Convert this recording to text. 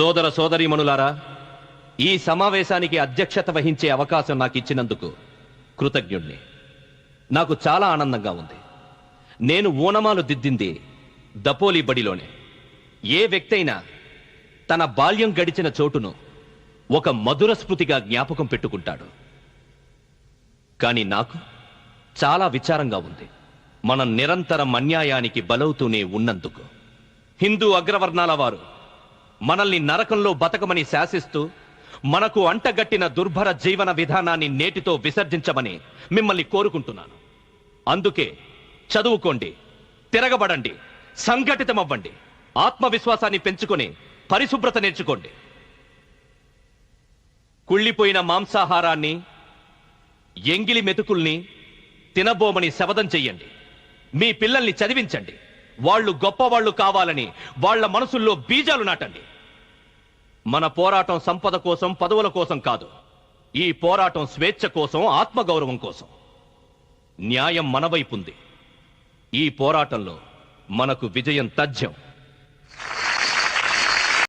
సోదర సోదరీమణులారా, ఈ సమావేశానికి అధ్యక్షత వహించే అవకాశం నాకు ఇచ్చినందుకు కృతజ్ఞుణ్ణి. నాకు చాలా ఆనందంగా ఉంది. నేను ఓనమాలు దిద్దింది దపోలి బడిలోనే. ఏ వ్యక్తి అయినా తన బాల్యం గడిచిన చోటును ఒక మధుర స్మృతిగా జ్ఞాపకం పెట్టుకుంటాడు. కానీ నాకు చాలా విచారంగా ఉంది, మనం నిరంతరం అన్యాయానికి బలవుతూనే ఉన్నందుకు. హిందూ అగ్రవర్ణాల వారు మనల్ని నరకంలో బతకమని శాసిస్తూ మనకు అంటగట్టిన దుర్భర జీవన విధానాన్ని నేటితో విసర్జించమని మిమ్మల్ని కోరుకుంటున్నాను. అందుకే చదువుకోండి, తిరగబడండి, సంఘటితమవ్వండి, ఆత్మవిశ్వాసాన్ని పెంచుకొని పరిశుభ్రత నేర్చుకోండి. కుళ్ళిపోయిన మాంసాహారాన్ని, ఎంగిలి మెతుకుల్ని తినబోమని శపథం చెయ్యండి. మీ పిల్లల్ని చదివించండి. వాళ్ళు గొప్పవాళ్లు కావాలని వాళ్ల మనసుల్లో బీజాలు నాటండి. మన పోరాటం సంపద కోసం, పదవుల కోసం కాదు. ఈ పోరాటం స్వేచ్ఛ కోసం, ఆత్మగౌరవం కోసం. న్యాయం మన వైపుంది. ఈ పోరాటంలో మనకు విజయం తథ్యం.